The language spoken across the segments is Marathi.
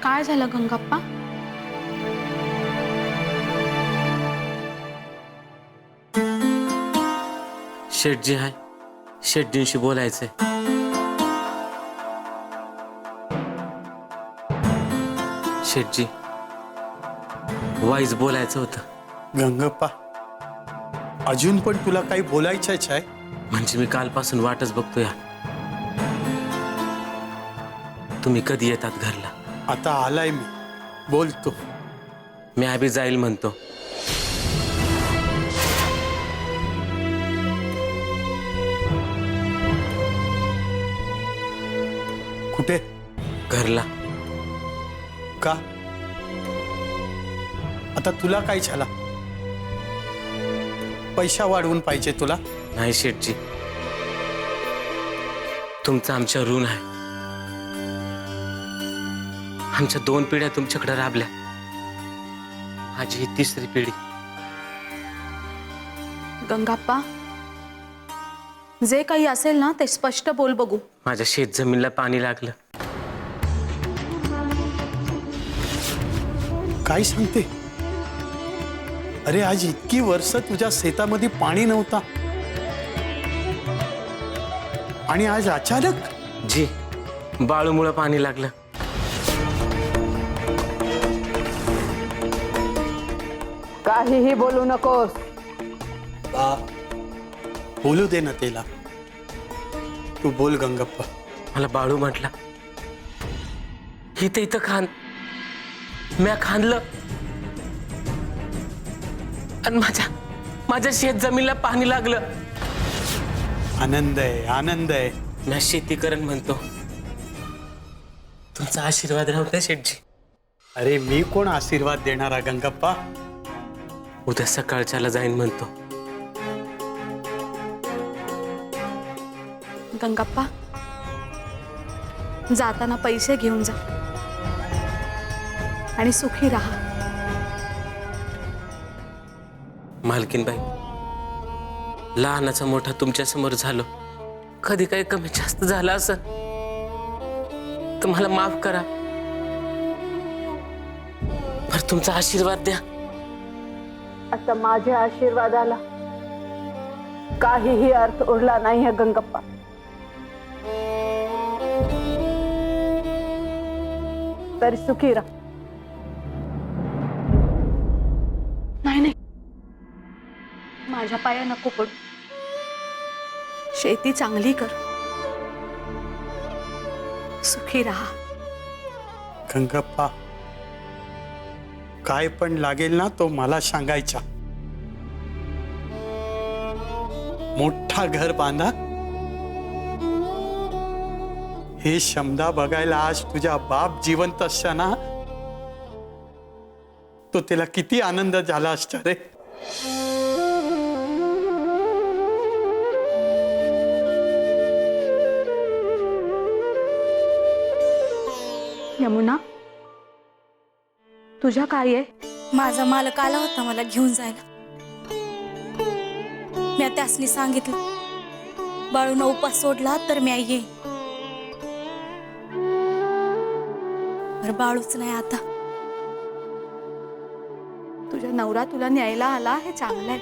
काय झालं गंगाप्पा? शेठजी आहे, शेठजींशी बोलायचंय. शेठजी, वाईज बोलायचं होतं. गंगप्पा, अजून पण तुला काही बोलायचंच आहे? म्हणजे मी कालपासून वाटच बघतोय. तुम्ही कधी येतात घरला? आता आलाय मी, बोलतो. मी आधी जाईल म्हणतो. कुठे? घरला. का? आता तुला काय झाला? पैसा वाढवून पाहिजे तुला? नाही शेठजी, तुमचं आमच्या ऋण आहे. आमच्या 2 पिढ्या तुमच्याकडे राबल्या, माझी ही 3री पिढी. गंगाप्पा, जे काही असेल ना ते स्पष्ट बोल बघू. माझ्या शेत जमीनला पाणी लागलं. काय सांगते? अरे आज इतकी वर्ष तुझ्या शेतामध्ये पाणी नव्हता आणि आज अचानक? जी, बाळूमुळे पाणी लागलं. काहीही बोलू नकोस. बोलू दे ना त्याला. तू बोल गंगप्पा. मला बाळू म्हटला, इथं खान. म्या खांदलं आणि माझ्या शेत जमीनला पाणी लागलं. आनंद आहे, आनंद आहे. म्या शेती करण म्हणतो. तुमचा आशीर्वाद राहू द्या शेठजी. अरे मी कोण आशीर्वाद देणारा गंगप्पा? उद्या सकाळच्याला जाईन म्हणतो. गंगाप्पा, जाताना पैसे घेऊन जा आणि सुखी राहा. मालकीनबाई, लहानाचा मोठा तुमच्या समोर झालो. कधी काही कमी जास्त झालं असं तर मला माफ करा. पर तुमचा आशीर्वाद द्या. आता माझ्या आशीर्वादाला काहीही अर्थ उरला नाही गंगप्पा. तरी सुखी राहा. नाही, माझ्या पाया नको पडू. शेती चांगली कर, सुखी राहा. गंगप्पा, काय पण लागेल ना तो मला सांगायचा. मोठा घर बांधा. हे शमदा बघायला आज तुझा बाप जिवंत असताना तो त्याला किती आनंद झाला असता रे. यमुना, तुझ्या काय आहे? माझा मालक आला होता मला घेऊन जायला. मी त्यासनी सांगितलं, बाळून उपास सोडला तर मी येईन. बरं, बाळूच नाही आता. तुझ्या नवरा तुला न्यायला आला हे चांगलं आहे.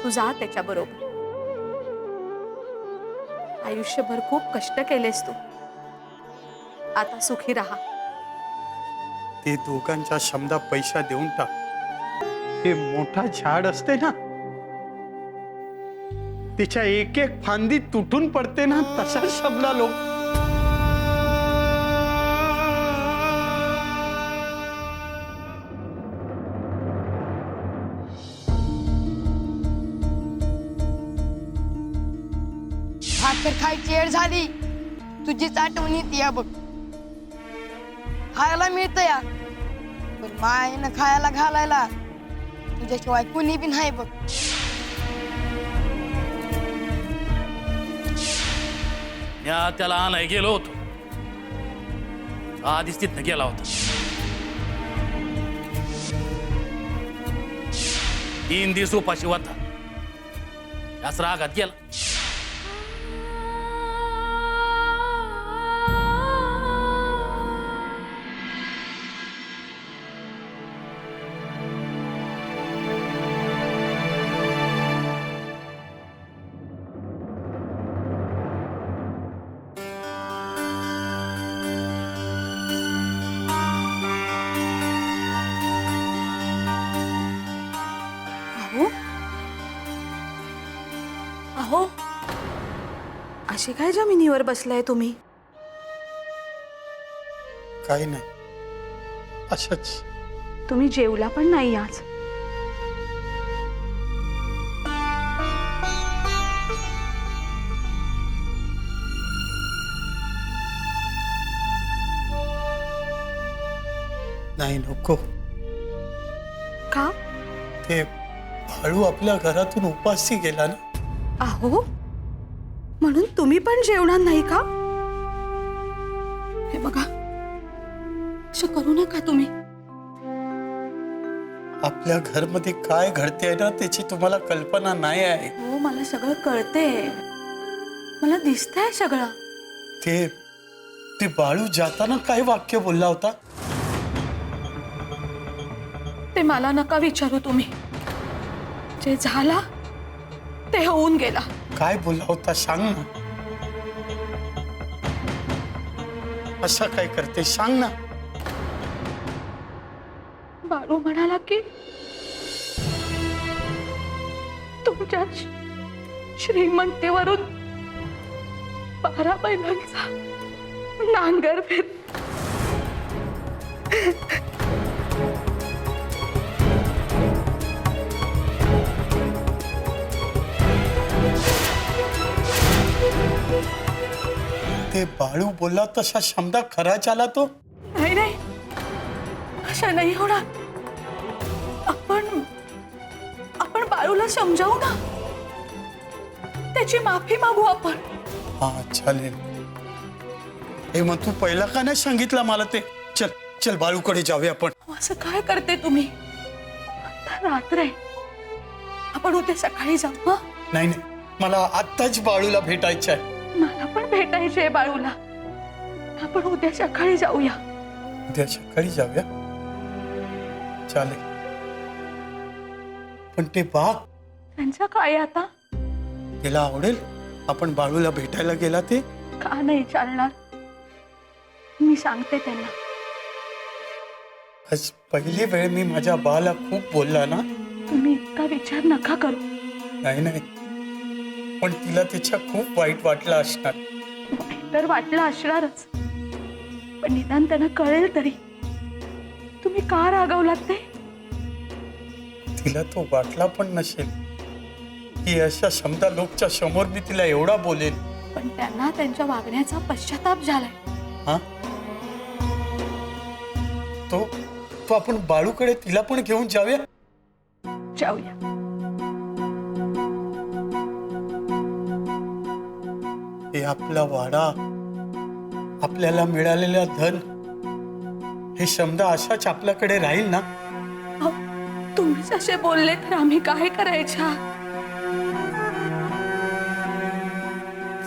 तू जा त्याच्या बरोबर. आयुष्यभर खूप कष्ट केलेस तू. आता सुखी राहा. ते दोघांचा शमदा पैसा देऊन टाक. हे मोठा झाड असते ना, तिच्या एक एक फांदी तुटून पडते ना, तसा शमदा लोक. भाकर खायची वेळ झाली. तुझीच आठवण येते या बघ. खायला मिळतं या, पण मायनं खायला घालायला तुझ्याशिवाय कुणी बी नाही बघ. या त्याला आणाय गेलो होतो, आधीच तिथनं गेला होता. 3 दिवस उपाशी होता. याच रागात गेला. अशी काय जमिनीवर बसलाय तुम्ही? काही नाही, असंच. तुम्ही जेवला पण नाही आज. नाही, नको. का? ते बाळू आपल्या घरातून उपाशी गेला ना. अहो, म्हणून तुम्ही पण जेवणार नाही का? हे बघा, असं करू नका तुम्ही. आपल्या घरमध्ये काय घडते ना त्याची तुम्हाला कल्पना नाही आहे. हो, मला सगळं कळतंय, मला दिसतंय सगळं. ते ते बाळू जाताना काय वाक्य बोलला होता? ते मला नका विचारू तुम्ही. जे झाला ते होऊन गेला. काय बोलला होता सांग ना. असं काय करते सांग ना. बाळू म्हणाला की तुमच्या श्रीमंतीवरून 12 बैलांचा नांगर फिर. ते बाळू बोलला तसा शब्द खरा झाला तो. नाही नाही, अशा नाही होणार. आपण बाळूला समजावू ना, त्याची माफी मागू आपण. हा चालेल. हे मग तू पहिला का नाही सांगितलं मला ते? चल चल बाळूकडे जाऊया आपण. असं काय करते तुम्ही? आता रात्र आहे, आपण उद्या सकाळी जाऊ. हं? नाही नाही, मला आत्ताच बाळूला भेटायचं आहे. मला पण भेटायचे आहे बाळूला. आपण उद्या सकाळी जाऊया. उद्या सकाळी जाऊया, चालेल. पण ते बा, त्यांचं काय आता? तिला आवडेल आपण बाळूला भेटायला गेला ते? का नाही चालणार? मी सांगते त्यांना. आज पहिली वेळ मी माझ्या बाला खूप बोलला ना. तुम्ही इतका विचार नका करू. नाही नाही, पण तिला तिच्या खूप वाईट वाटलं असणार. तर वाटलं असणारच, पण निदान त्यांना कळेल तरी तुम्ही का रागवलात ते. तिला तो वाटला पण नसेल की अशा शब्दा लोकच्या समोर मी तिला एवढा बोलेन. पण त्यांना त्यांच्या वागण्याचा पश्चाताप झालाय. हा, तो तो आपण बाळूकडे तिला पण घेऊन जाऊया. जाऊया. हे आपला वाडा, आपल्याला मिळालेला धन, हे शब्द असाच आपल्याकडे राहील ना. अहो, तुम्हीच असे बोलले तर आम्ही काय करायच्या?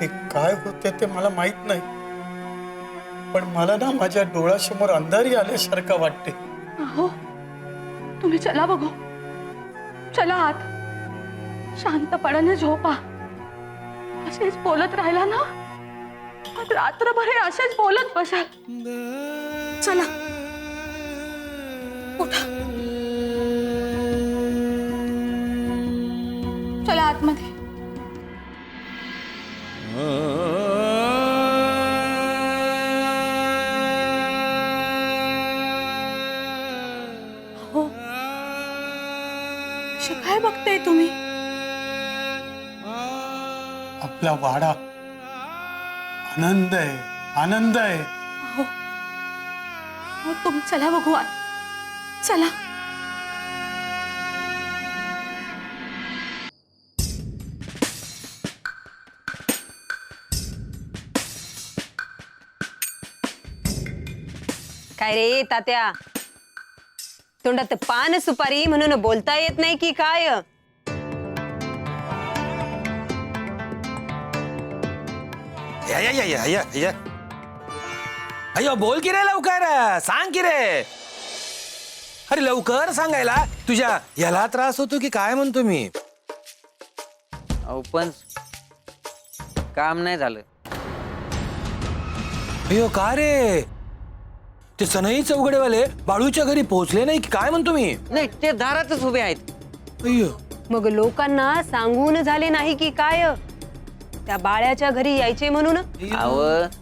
ते काय होते ते मला माहित नाही, पण मला ना माझ्या डोळ्यासमोर अंधारी आल्यासारखं वाटते. अहो, तुम्ही चला बघू. चला आत, शांतपणाने झोपा. असेच बोलत राहिला ना, आज रात्रभर हे असेच बोलत बसाल. चला उठा, चला आतमध्ये. हो, असे काय बघताय तुम्ही? आपला वाडा आनंद आहे, आनंद आहे. हो, हो, तुम्ही चला बघू आत. चला. काय रे तात्या, तोंडात पान सुपारी म्हणून बोलता येत नाही की काय? या या या या या या अयो, बोल की रे लवकर, सांग की रे. अरे लवकर सांगायला, तुझ्या याला त्रास होतो की काय म्हणतो मी? अहो पण काम नाही झालं. अयो का रे, ते सनई चौघडेवाले बाळूच्या घरी पोहोचले नाही की काय म्हणतो मी? नाही, ते दारातच उभे आहेत. अय्यो, मग लोकांना सांगून झाले नाही की काय? त्या बाळ्याच्या घरी यायचे म्हणून. अव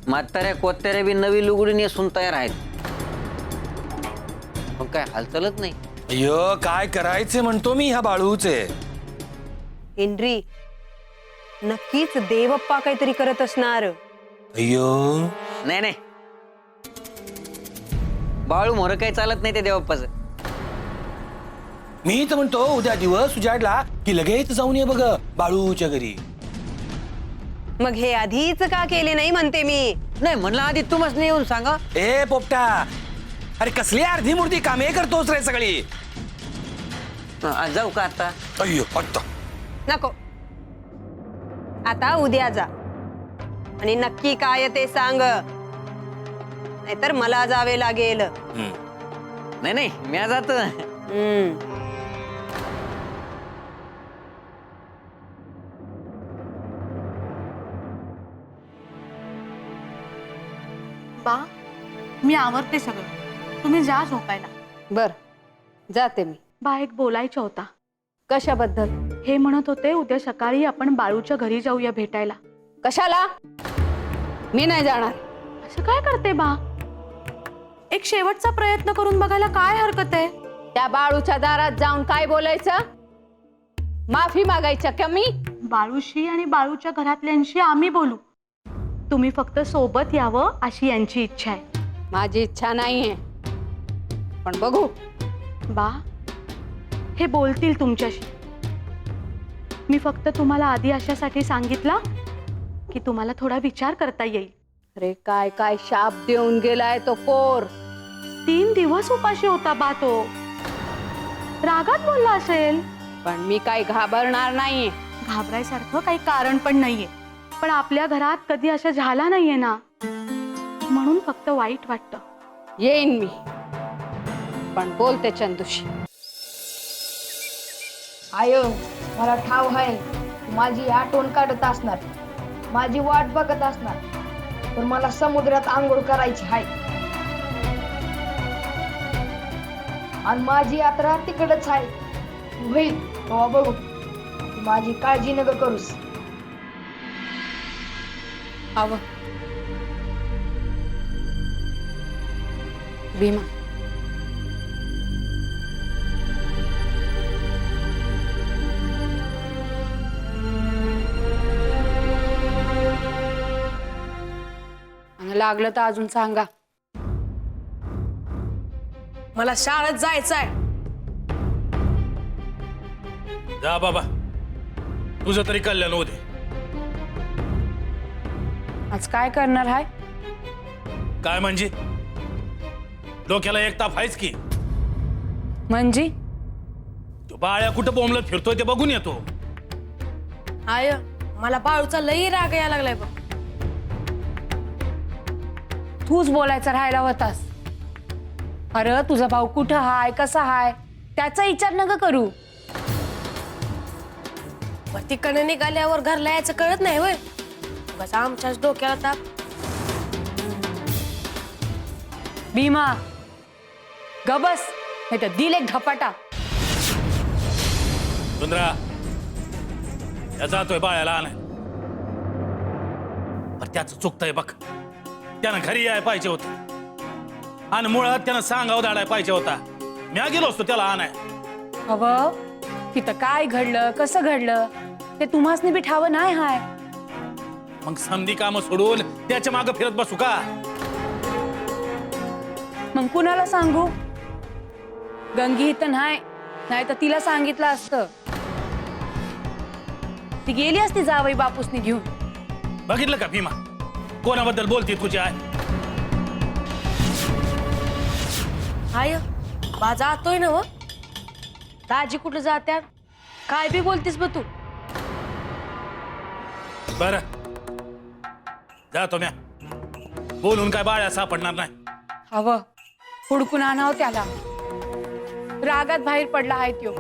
म्हाताऱ्या कोत्याऱ्या बी नवी लुगडी नेसून तयार आहेत. पण काय हालचालच नाही. अय्यो काय करायचे म्हणतो मी ह्या बाळूचे. हेनरी, नक्कीच देवप्पा काहीतरी करत असणार. अय्यो नाही नाही, बाळू मोर काही चालत नाही ते देवप्पाचं. मी तर म्हणतो उद्या दिवस उजाडला की लगेच जाऊन ये बघ बाळूच्या घरी. मग हे आधीच का केले नाही म्हणते मी. नाही म्हणलं आधी तुम्हाला येऊन सांगा. ए पोपटा, अरे कसली अर्धी मूर्ती कामे करतोस रे सगळी. जाऊ का आता? अय्यो आता नको, आता उद्या जा आणि नक्की काय ते सांग, नाहीतर मला जावे लागेल. नाही नाही, मी जातो. बा, मी आवरते सगळं, तुम्ही जा झोपायला. बर, जाते मी. बा, एक बोलायचं होता. कशाबद्दल? हे म्हणत होते उद्या सकाळी आपण बाळूच्या घरी जाऊया भेटायला. कशाला? मी नाही जाणार. असं काय करते बा? एक शेवटचा प्रयत्न करून बघायला काय हरकत आहे? त्या बाळूच्या दारात जाऊन काय बोलायचं? माफी मागायच्या का मी? बाळूशी आणि बाळूच्या घरातल्यांशी आम्ही बोलू, तुम्ही फक्त सोबत यावं अशी यांची इच्छा आहे. माझी इच्छा नाहीये, पण बघू. बा, हे बोलतील तुमच्याशी. मी फक्त तुम्हाला आधी अशासाठी सांगितलं की तुम्हाला थोडा विचार करता येईल. अरे काय काय शाप देऊन गेलाय तो कोर. 3 दिवस उपाशी होता बा तो. रागात बोलला असेल. पण मी काही घाबरणार नाहीये. घाबरायसारखं काही कारण पण नाहीये, पण आपल्या घरात कधी असं झाला नाहीये ना, म्हणून फक्त वाईट वाटतं. येईन मी, पण बोलते चंदूशी. आय मला ठाव आहे, माझी आठवण काढत असणार, माझी वाट बघत असणार, पण मला समुद्रात आंघोळ करायची आहे आणि माझी यात्रा तिकडच आहे. होईल तेव्हा बघू. माझी काळजी नका करूस. आव भीमा, लागलं तर अजून सांगा. मला शाळेत जायचंय. जा बाबा, तुझं तरी कल्याण होते. आज काय करणार हाय? काय म्हणजे? डोक्याला एक ताप आहेच की. म्हणजे तो बाळ्या कुठं बोंबलत फिरतोय ते बघून येतो. आय, मला बाळूचा लई राग यायला लागलाय बघ. तूच बोलायचं राहायला होतास. अरे तुझा भाऊ कुठं हाय, कसा हाय, त्याचा विचार नका करू. वरती कडे निघाल्यावर घरला यायचं कळत नाही होय. बस आमच्याच डोक्याला ताप. भीमा गबस, नाही तर दिल एक धपाटा. सुंदरा, या जातोय बाळ्याला आणाय. त्याचं चुकतंय बघ. त्यानं घरी याय पाहिजे होतं आणि मुळात त्यानं सांगावं दाडाय पाहिजे होता. मी गेलो असतो त्याला आणाय. अव तिथं काय घडलं, कसं घडलं ते तुम्हासनी बी ठाव नाही हाय. मग समधी कामं सोडून त्याच्या मागे फिरत बसू का? मग कुणाला सांगू? गंगी इथं नाही, नाही तर तिला सांगितलं असतं. ती गेली असती जावई बापूसनी घेऊन. बघितलं का भीमा, कोणाबद्दल बोलती तुझी आई? आय, बा जातोय ना व. दाजी कुठं जात्यात? काय बी बोलतीस ब तू. बर, जातो म्या. बोलून काय बाळ्या सापडणार नाही. हवं हुडकून आणावं त्याला. रागात बाहेर पडला आहे त्यो.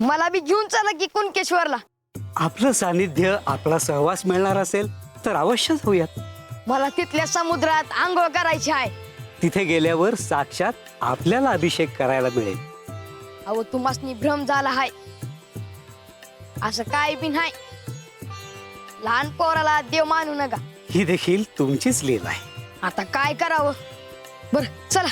मला बी घेऊन चला की कुणकेश्वरला. आपलं सानिध्य, आपला सहवास मिळणार असेल तर अवश्य जाऊयात. मला तिथल्या समुद्रात आंघोळ करायची आहे. तिथे गेल्यावर साक्षात आपल्याला अभिषेक करायला मिळेल. अहो तुम्हासनी भ्रम झाला हाय, असं काय बी नाही. लहान पोराला देव मानू नका. ही देखील तुमचीच लीला आहे. आता काय करावं. बर चला.